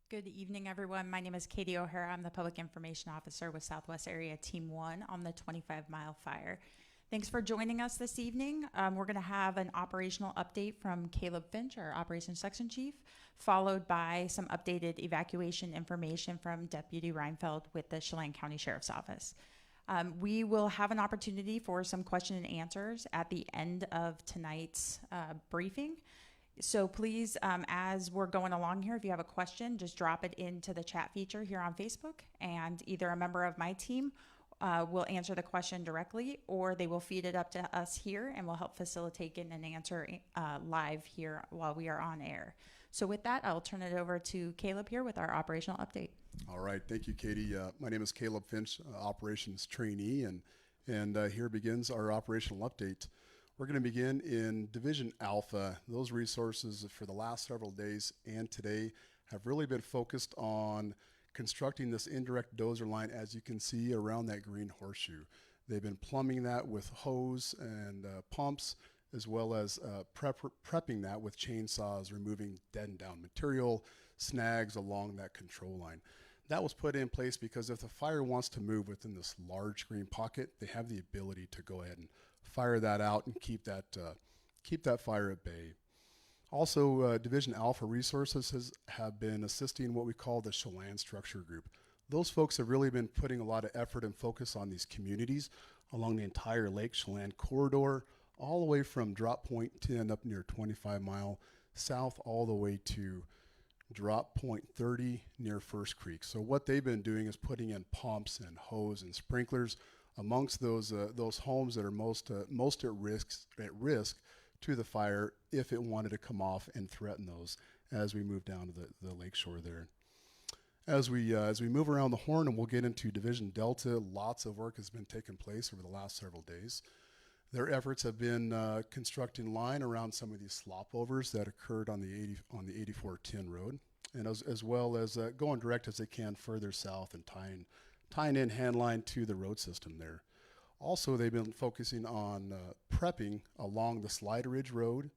Good evening, everyone. My name is Katie O'Hara. I'm the Public Information Officer with Southwest Area Team 1 on the 25-mile fire. Thanks for joining us this evening. We're going to have an operational update from Caleb Finch, our Operations Section Chief, followed by some updated evacuation information from Deputy Reinfeld with the Chelan County Sheriff's Office. We will have an opportunity for some question and answers at the end of tonight's briefing. So please, as we're going along here, if you have a question, just drop it into the chat feature here on Facebook, and either a member of my team will answer the question directly, or they will feed it up to us here, and we'll help facilitate getting an answer live here while we are on air. So with that, I'll turn it over to Caleb here with our operational update. All right, thank you, Katie. My name is Caleb Finch, operations trainee, and here begins our operational update. We're going to begin in Division Alpha. Those resources for the last several days and today have really been focused on constructing this indirect dozer line, as you can see around that green horseshoe. They've been plumbing that with hose and pumps, as well as prepping that with chainsaws, removing dead and down material, snags along that control line. That was put in place because if the fire wants to move within this large green pocket, they have the ability to go ahead and fire that out and keep that fire at bay. Also, Division Alpha Resources have been assisting what we call the Chelan Structure Group. Those folks have really been putting a lot of effort and focus on these communities along the entire Lake Chelan corridor, all the way from drop point to end up near 25 Mile south, all the way to drop point 30 near First Creek. So what they've been doing is putting in pumps and hose and sprinklers amongst those homes that are most at risk to the fire if it wanted to come off and threaten those as we move down to the lake shore there. As we move around the horn, and we'll get into Division Delta, lots of work has been taking place over the last several days. Their efforts have been constructing line around some of these slopovers that occurred on the 8410 road, and as well as going direct as they can further south and tying in hand line to the road system there. Also, they've been focusing on prepping along the Slider Ridge Road,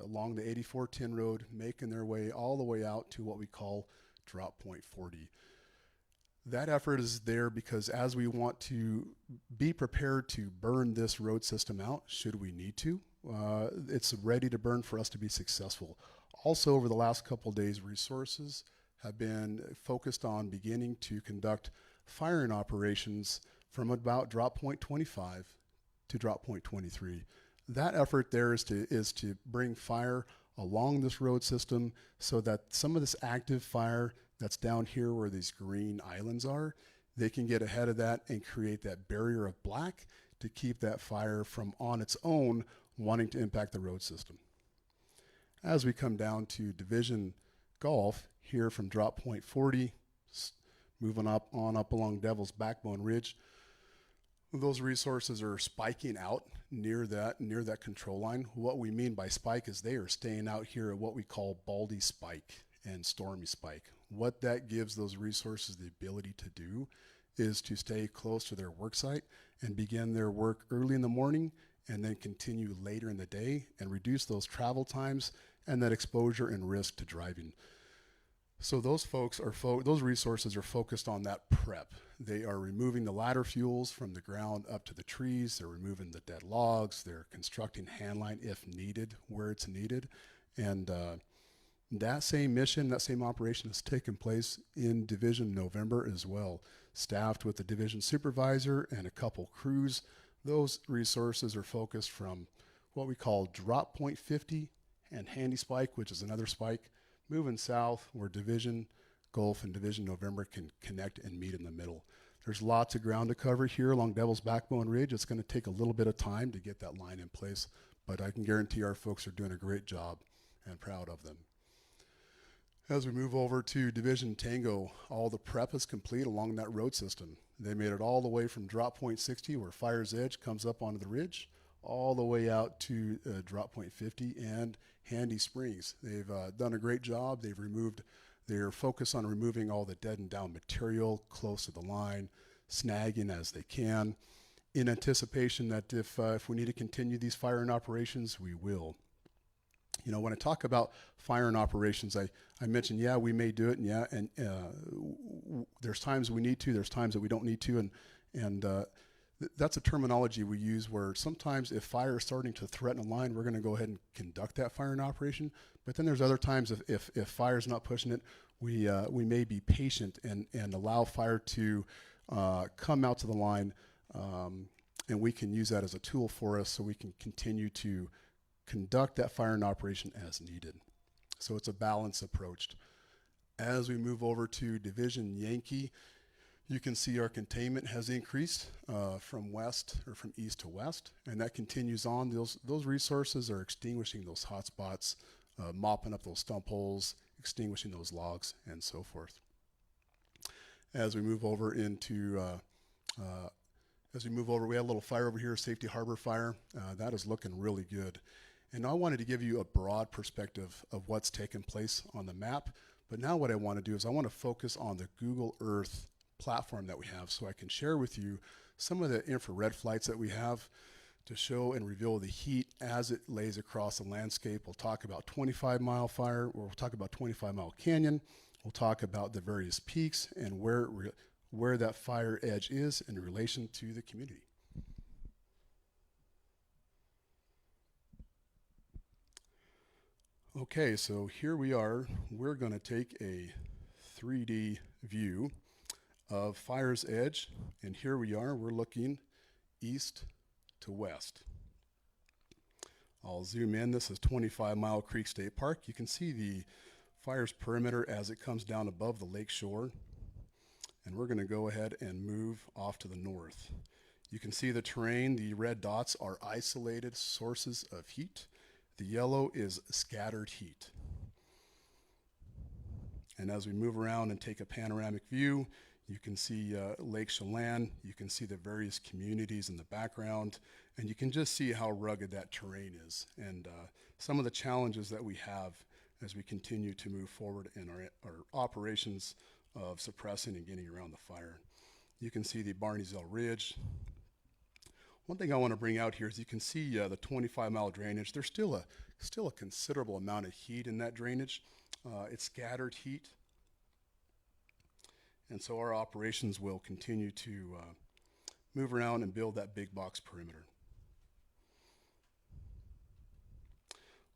along the 8410 road, making their way all the way out to what we call drop point 40. That effort is there because as we want to be prepared to burn this road system out, should we need to, it's ready to burn for us to be successful. Also, over the last couple of days, resources have been focused on beginning to conduct firing operations from about drop point 25 to drop point 23. That effort there is to bring fire along this road system so that some of this active fire that's down here where these green islands are, they can get ahead of that and create that barrier of black to keep that fire from on its own wanting to impact the road system. As we come down to Division Gulf, here from drop point 40, moving up along Devil's Backbone Ridge, those resources are spiking out near that control line. What we mean by spike is they are staying out here at what we call Baldy Spike and Stormy Spike. What that gives those resources the ability to do is to stay close to their work site and begin their work early in the morning and then continue later in the day and reduce those travel times and that exposure and risk to driving. So those those resources are focused on that prep. They are removing the ladder fuels from the ground up to the trees. They're removing the dead logs. They're constructing handline if needed, where it's needed. And that same mission, that same operation has taken place in Division November as well, staffed with the division supervisor and a couple crews. Those resources are focused from what we call drop point 50 and Handy Spike, which is another spike, moving south where Division Gulf and Division November can connect and meet in the middle. There's lots of ground to cover here along Devil's Backbone Ridge. It's going to take a little bit of time to get that line in place, but I can guarantee our folks are doing a great job and proud of them. As we move over to Division Tango, all the prep is complete along that road system. They made it all the way from drop point 60 where Fire's Edge comes up onto the ridge, all the way out to drop point 50 and Handy Springs. They've done a great job. They're focused on removing all the dead and down material close to the line, snagging as they can, in anticipation that if we need to continue these firing operations, we will. You know, when I talk about fire and operations, I mentioned, yeah, we may do it, and yeah, and there's times we need to, there's times that we don't need to, and that's a terminology we use where sometimes if fire is starting to threaten a line, we're going to go ahead and conduct that fire and operation. But then there's other times if fire's not pushing it, we may be patient and allow fire to come out to the line, and we can use that as a tool for us so we can continue to conduct that fire and operation as needed. So it's a balanced approach. As we move over to Division Yankee, you can see our containment has increased from east to west, and that continues on. Those resources are extinguishing those hot spots, mopping up those stump holes, extinguishing those logs, and so forth. As we move over we had a little fire over here, Safety Harbor fire. That is looking really good. And I wanted to give you a broad perspective of what's taken place on the map. But now what I want to do is I want to focus on the Google Earth platform that we have so I can share with you some of the infrared flights that we have to show and reveal the heat as it lays across the landscape. We'll talk about 25-mile fire, or we'll talk about 25-mile canyon. We'll talk about the various peaks and where that fire edge is in relation to the community. Okay, so here we are. We're going to take a 3D view of fire's edge, and here we are. We're looking east to west. I'll zoom in. This is 25 Mile Creek State Park. You can see the fire's perimeter as it comes down above the lake shore, and we're going to go ahead and move off to the north. You can see the terrain. The red dots are isolated sources of heat. The yellow is scattered heat. And as we move around and take a panoramic view, you can see Lake Chelan. You can see the various communities in the background, and you can just see how rugged that terrain is and some of the challenges that we have as we continue to move forward in our operations of suppressing and getting around the fire. You can see the Barneysville Ridge. One thing I want to bring out here is you can see the 25-mile drainage. There's still a considerable amount of heat in that drainage. It's scattered heat. And so our operations will continue to move around and build that big box perimeter.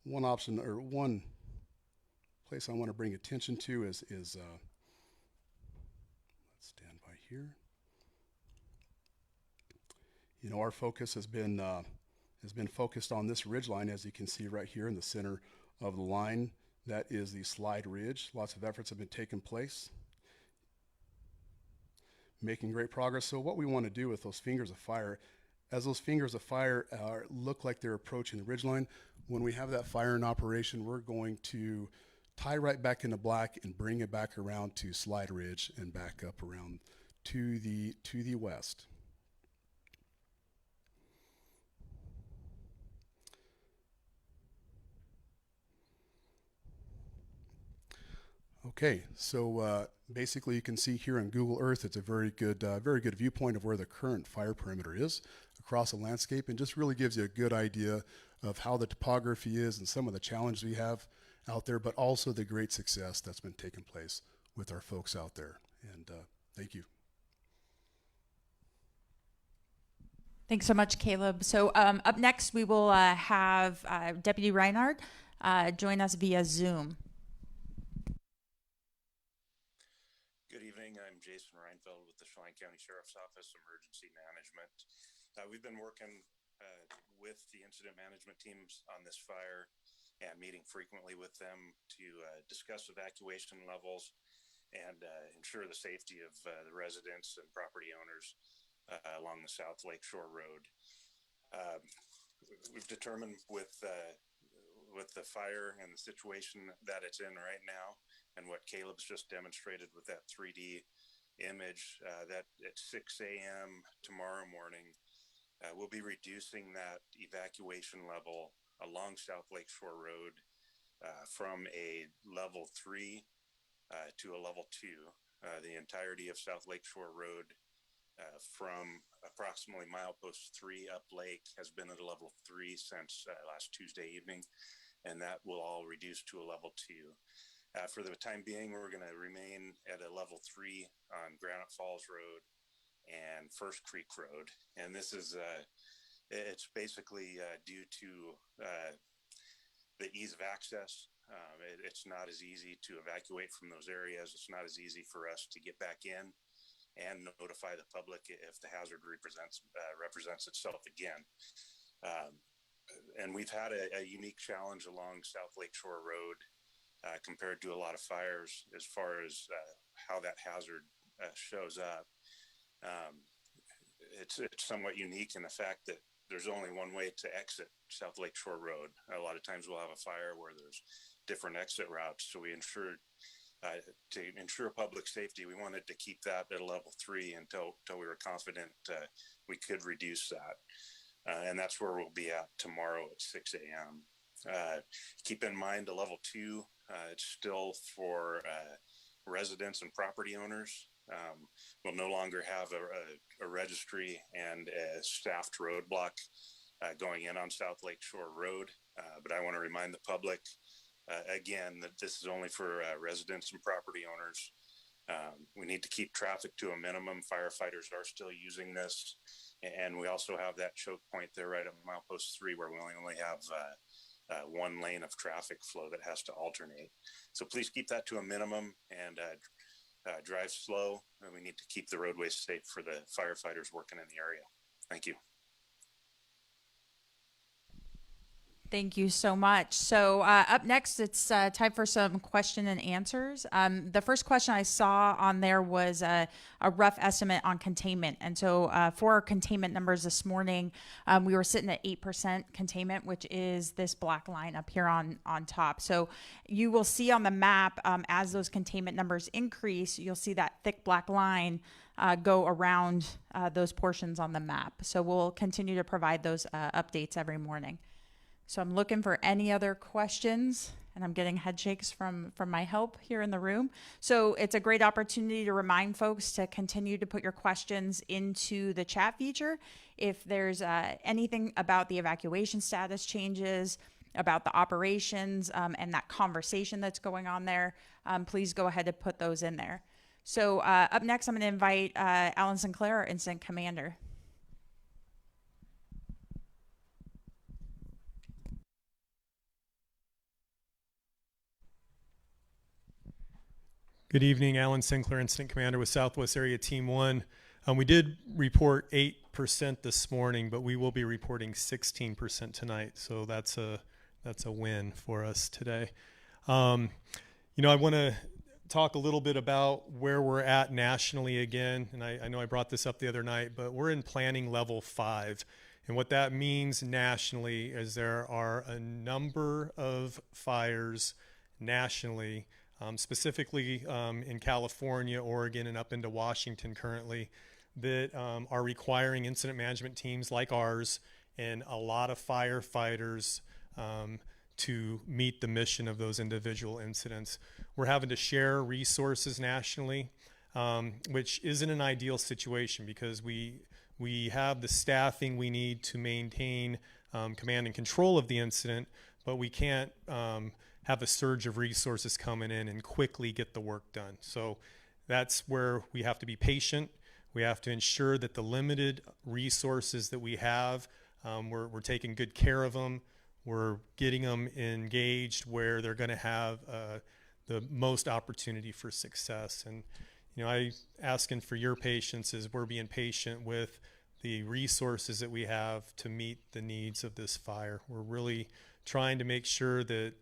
One option, or one place I want to bring attention to is let's stand by here. You know, our focus has been focused on this ridge line, as you can see right here in the center of the line. That is the slide ridge. Lots of efforts have been taking place, making great progress. So what we want to do with those fingers of fire, as those fingers of fire look like they're approaching the ridge line, when we have that fire in operation, we're going to tie right back into black and bring it back around to slide ridge and back up around to the west. Okay, so basically you can see here on Google Earth, it's a very good viewpoint of where the current fire perimeter is across the landscape, and just really gives you a good idea of how the topography is and some of the challenges we have out there, but also the great success that's been taking place with our folks out there. And thank you. Thanks so much, Caleb. So up next, we will have Deputy Reinhardt join us via Zoom. Good evening. I'm Jason Reinfeld with the Chelan County Sheriff's Office Emergency Management. We've been working with the incident management teams on this fire and meeting frequently with them to discuss evacuation levels and ensure the safety of the residents and property owners along the South Lakeshore Road. We've determined with the fire and the situation that it's in right now, and what Caleb's just demonstrated with that 3D image, that at 6 a.m. tomorrow morning, we'll be reducing that evacuation level along South Lakeshore Road from a level 3 to a level 2. The entirety of South Lakeshore Road from approximately milepost 3 up lake has been at a level 3 since last Tuesday evening. and that will all reduce to a level 2. For the time being, we're going to remain at a level 3 on Granite Falls Road and First Creek Road. And this is, it's basically due to the ease of access. It's not as easy to evacuate from those areas. It's not as easy for us to get back in and notify the public if the hazard represents itself again. And we've had a unique challenge along South Lakeshore Road compared to a lot of fires as far as how that hazard shows up. It's somewhat unique in the fact that there's only one way to exit South Lakeshore Road. A lot of times we'll have a fire where there's different exit routes. So we ensured to ensure public safety, we wanted to keep that at a level 3 until we were confident we could reduce that. And that's where we'll be at tomorrow at 6 a.m. Keep in mind a level 2, it's still for residents and property owners. We'll no longer have a registry and a staffed roadblock going in on South Lakeshore Road. But I want to remind the public again that this is only for residents and property owners. We need to keep traffic to a minimum. Firefighters are still using this. And we also have that choke point there right at milepost 3 where we only have one lane of traffic flow that has to alternate. So please keep that to a minimum and drive slow. And we need to keep the roadways safe for the firefighters working in the area. Thank you. Thank you so much. So up next, it's time for some question and answers. The first question I saw on there was a rough estimate on containment. And so for our containment numbers this morning, we were sitting at 8% containment, which is this black line up here on top. So you will see on the map, as those containment numbers increase, you'll see that thick black line go around those portions on the map. So we'll continue to provide those updates every morning. So I'm looking for any other questions, and I'm getting head shakes from my help here in the room. So it's a great opportunity to remind folks to continue to put your questions into the chat feature. If there's anything about the evacuation status changes, about the operations, and that conversation that's going on there, please go ahead and put those in there. So up next, I'm going to invite Alan Sinclair, our Incident Commander. Good evening, Alan Sinclair, Incident Commander with Southwest Area Team 1. We did report 8% this morning, but we will be reporting 16% tonight, so that's a win for us today. I want to talk a little bit about where we're at nationally again, and I know I brought this up the other night, but we're in planning level 5. And what that means nationally is there are a number of fires nationally, specifically in California, Oregon, and up into Washington currently, that are requiring incident management teams like ours and a lot of firefighters to meet the mission of those individual incidents. We're having to share resources nationally, which isn't an ideal situation because we have the staffing we need to maintain command and control of the incident, but we can't have a surge of resources coming in and quickly get the work done. So that's where we have to be patient. We have to ensure that the limited resources that we have, we're taking good care of them. We're getting them engaged where they're going to have the most opportunity for success. And I asking for your patience as we're being patient with the resources that we have to meet the needs of this fire. We're really trying to make sure that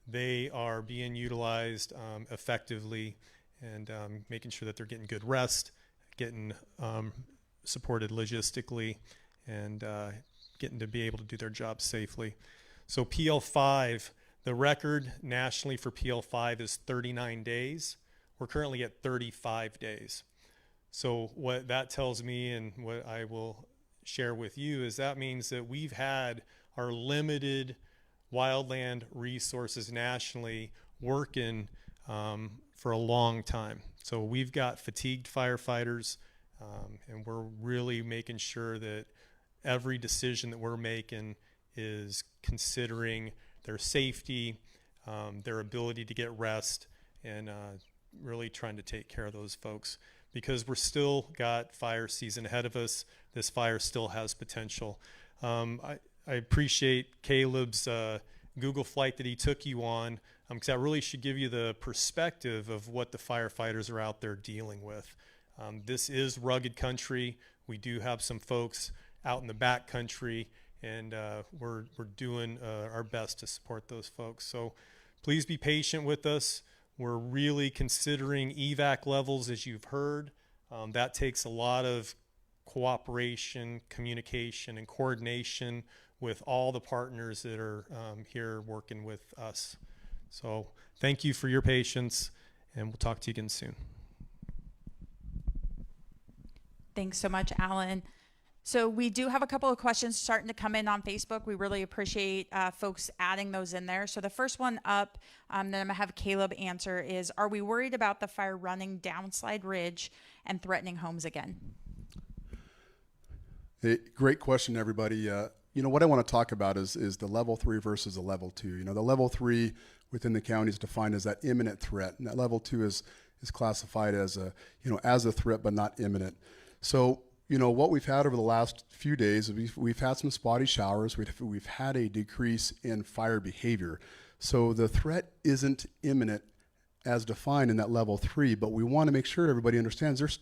they are being utilized effectively and making sure that they're getting good rest, getting supported logistically, and getting to be able to do their job safely. So PL5, the record nationally for PL5 is 39 days. We're currently at 35 days. So what that tells me and what I will share with you is that means that we've had our limited wildland resources nationally working for a long time. So we've got fatigued firefighters, and we're really making sure that every decision that we're making is considering their safety, their ability to get rest, and really trying to take care of those folks, because we're still got fire season ahead of us. This fire still has potential. I appreciate Caleb's Google flight that he took you on, because that really should give you the perspective of what the firefighters are out there dealing with. This is rugged country. We do have some folks out in the back country, and we're doing our best to support those folks. So please be patient with us. We're really considering evac levels, as you've heard. That takes a lot of cooperation, communication, and coordination with all the partners that are here working with us. So thank you for your patience, and we'll talk to you again soon. Thanks so much, Alan. So we do have a couple of questions starting to come in on Facebook. We really appreciate folks adding those in there. So the first one up that I'm going to have Caleb answer is, are we worried about the fire running downslide ridge and threatening homes again? Hey, great question, everybody. What I want to talk about is the level 3 versus the level 2. The level 3 within the county is defined as that imminent threat, and that level 2 is classified as a threat but not imminent. So what we've had over the last few days, we've had some spotty showers. We've had a decrease in fire behavior. So the threat isn't imminent as defined in that level 3, but we want to make sure everybody understands there's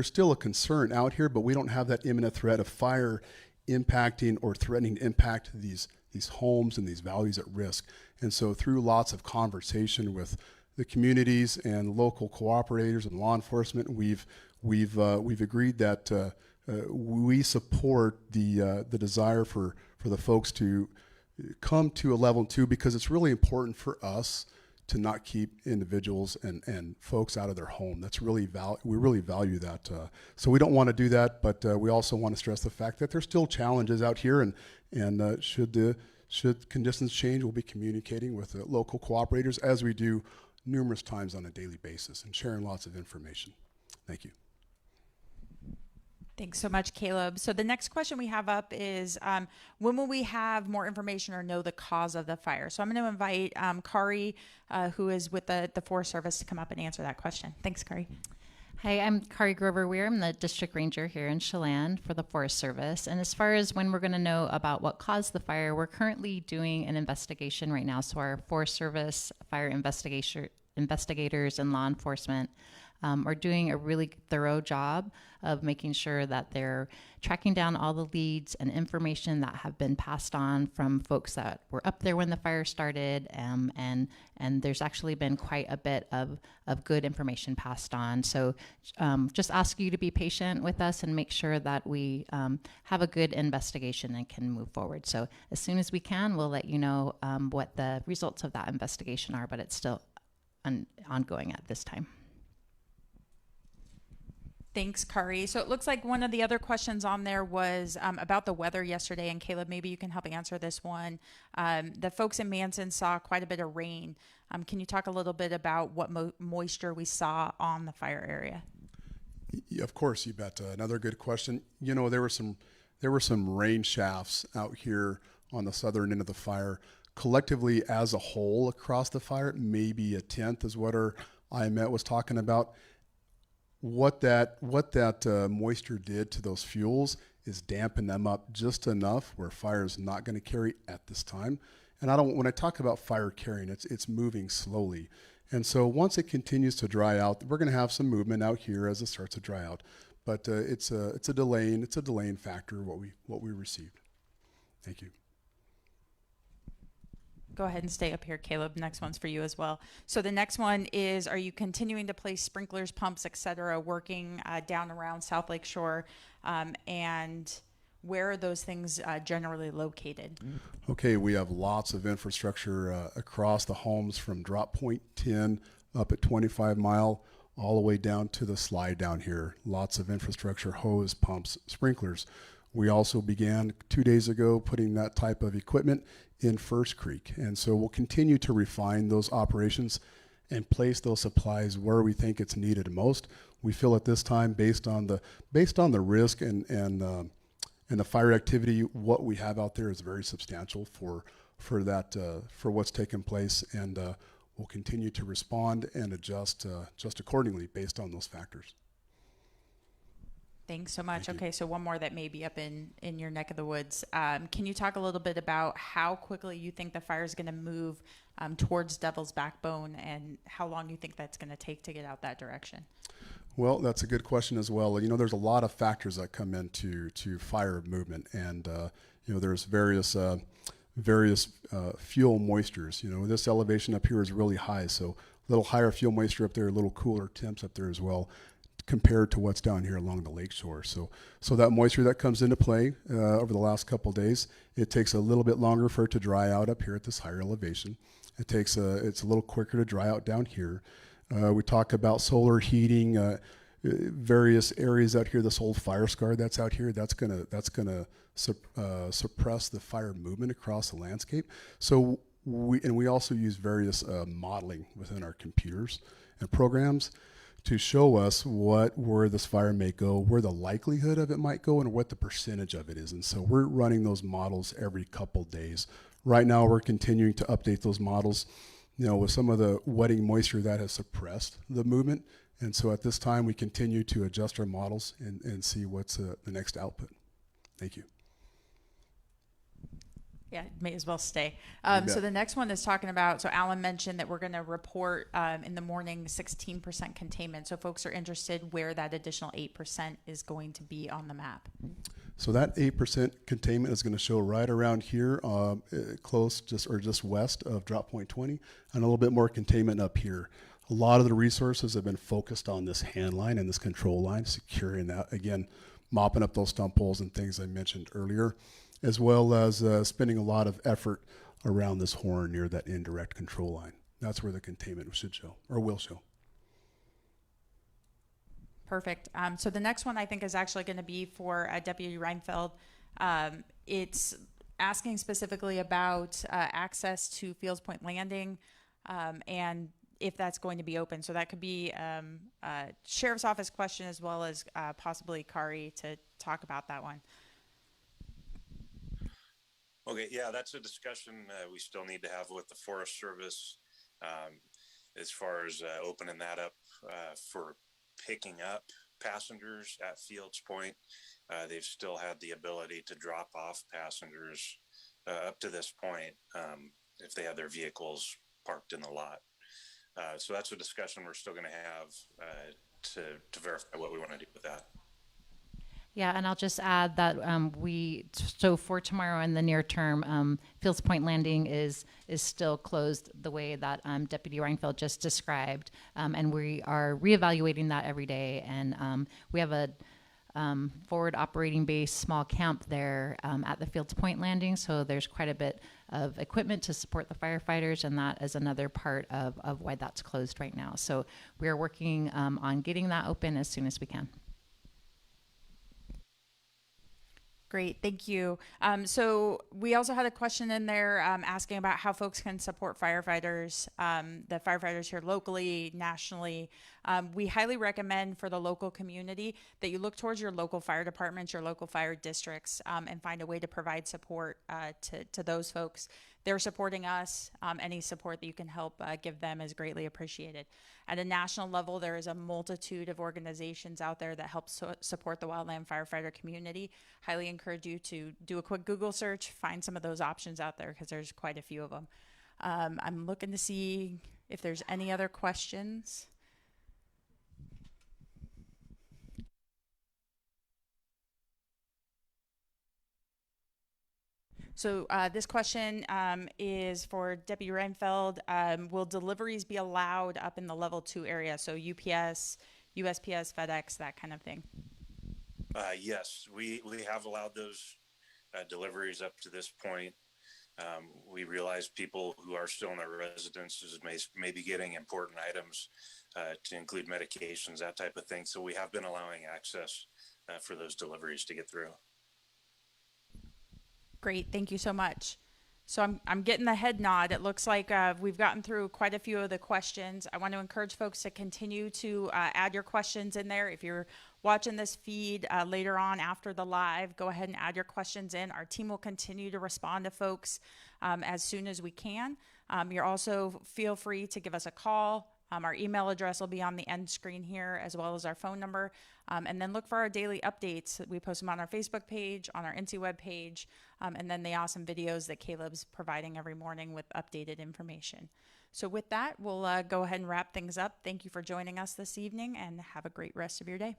still a concern out here, but we don't have that imminent threat of fire impacting or threatening to impact these homes and these values at risk. And so through lots of conversation with the communities and local cooperators and law enforcement, we've agreed that we support the desire for the folks to come to a level 2, because it's really important for us to not keep individuals and folks out of their home. That's really we really value that. So we don't want to do that, but we also want to stress the fact that there's still challenges out here, and should conditions change, we'll be communicating with the local cooperators, as we do numerous times on a daily basis, and sharing lots of information. Thank you. Thanks so much, Caleb. So the next question we have up is, when will we have more information or know the cause of the fire? So I'm going to invite Kari, who is with the Forest Service, to come up and answer that question. Thanks, Kari. Hi, I'm Kari Grover-Weir. I'm the district ranger here in Chelan for the Forest Service. And as far as when we're going to know about what caused the fire, we're currently doing an investigation right now. So our Forest Service fire investigators and law enforcement are doing a really thorough job of making sure that they're tracking down all the leads and information that have been passed on from folks that were up there when the fire started, and there's actually been quite a bit of good information passed on. So just ask you to be patient with us and make sure that we have a good investigation and can move forward. So as soon as we can, we'll let you know what the results of that investigation are, but it's still ongoing at this time. Thanks, Kari. So it looks like one of the other questions on there was about the weather yesterday. And Caleb, maybe you can help answer this one. The folks in Manson saw quite a bit of rain. Can you talk a little bit about what moisture we saw on the fire area? Yeah, of course, you bet. Another good question. There were some rain shafts out here on the southern end of the fire. Collectively, as a whole across the fire, maybe a tenth is what our IMET was talking about. What that moisture did to those fuels is dampen them up just enough where fire is not going to carry at this time. And when I talk about fire carrying, it's moving slowly. And so once it continues to dry out, we're going to have some movement out here as it starts to dry out. But it's a delaying factor what we received. Thank you. Go ahead and stay up here, Caleb. Next one's for you as well. So the next one is, are you continuing to place sprinklers, pumps, et cetera, working down around South Lake Shore? And where are those things generally located? Okay, we have lots of infrastructure across the homes, from drop point 10 up at 25 Mile all the way down to the slide down here. Lots of infrastructure, hose, pumps, sprinklers. We also began 2 days ago putting that type of equipment in First Creek. And so we'll continue to refine those operations and place those supplies where we think it's needed most. We feel at this time, based on the risk and the fire activity, what we have out there is very substantial for for that for what's taken place, and we'll continue to respond and adjust just accordingly based on those factors. Thanks so much. Thank you. Okay, so one more that may be up in your neck of the woods. Can you talk a little bit about how quickly you think the fire is going to move towards Devil's Backbone, and how long you think that's going to take to get out that direction? Well, that's a good question as well. You know, there's a lot of factors that come into fire movement, and you know, there's various fuel moistures. You know, this elevation up here is really high, so a little higher fuel moisture up there, a little cooler temps up there as well, compared to what's down here along the lakeshore. So that moisture that comes into play over the last couple of days, it takes a little bit longer for it to dry out up here at this higher elevation. It's a little quicker to dry out down here. We talk about solar heating, various areas out here. This old fire scar that's out here, that's gonna suppress the fire movement across the landscape. So we also use various modeling within our computers and programs to show us where this fire may go, where the likelihood of it might go, and what the percentage of it is. And so we're running those models every couple days. Right now, we're continuing to update those models, you know, with some of the wetting moisture that has suppressed the movement. And so at this time, we continue to adjust our models and see what's the next output. Thank you. Yeah, may as well stay. bet. So the next one is talking about, so Alan mentioned that we're going to report in the morning 16% containment. So folks are interested where that additional 8% is going to be on the map. So that 8% containment is going to show right around here, close just west of drop point 20, and a little bit more containment up here. A lot of the resources have been focused on this hand line and this control line, securing that, again, mopping up those stump holes and things I mentioned earlier, as well as spending a lot of effort around this horn near that indirect control line. That's where the containment should show, or will show. Perfect. So the next one I think is actually going to be for Deputy Reinfeld. It's asking specifically about access to Fieldspoint Landing and if that's going to be open. So that could be a Sheriff's Office question, as well as possibly Kari to talk about that one. Okay, yeah, that's a discussion we still need to have with the Forest Service as far as opening that up for picking up passengers at Fieldspoint. They've still had the ability to drop off passengers up to this point if they have their vehicles parked in the lot. So that's a discussion we're still going to have to verify what we want to do with that. Yeah, and I'll just add that so for tomorrow in the near term, Fieldspoint Landing is still closed the way that Deputy Reinfeld just described, and we are reevaluating that every day. And we have a forward operating base, small camp there at the Fieldspoint Landing, so there's quite a bit of equipment to support the firefighters, and that is another part of why that's closed right now. So we are working on getting that open as soon as we can. Great, thank you. So we also had a question in there asking about how folks can support firefighters, the firefighters here locally, nationally. We highly recommend for the local community that you look towards your local fire departments, your local fire districts, and find a way to provide support to those folks. They're supporting us. Any support that you can help give them is greatly appreciated. At a national level, there is a multitude of organizations out there that help support the wildland firefighter community. Highly encourage you to do a quick Google search, find some of those options out there, because there's quite a few of them. I'm looking to see if there's any other questions. So this question is for Deputy Reinfeld. Will deliveries be allowed up in the level 2 area? So UPS, USPS, FedEx, that kind of thing. Yes, we have allowed those deliveries up to this point. We realize people who are still in their residences may be getting important items to include medications, that type of thing. So we have been allowing access for those deliveries to get through. Great, thank you so much. So I'm getting the head nod. It looks like we've gotten through quite a few of the questions. I want to encourage folks to continue to add your questions in there. If you're watching this feed later on after the live, go ahead and add your questions in. Our team will continue to respond to folks as soon as we can. You're also feel free to give us a call. Our email address will be on the end screen here, as well as our phone number. And then look for our daily updates. We post them on our Facebook page, on our NC web page, and then the awesome videos that Caleb's providing every morning with updated information. So with that, we'll go ahead and wrap things up. Thank you for joining us this evening, and have a great rest of your day.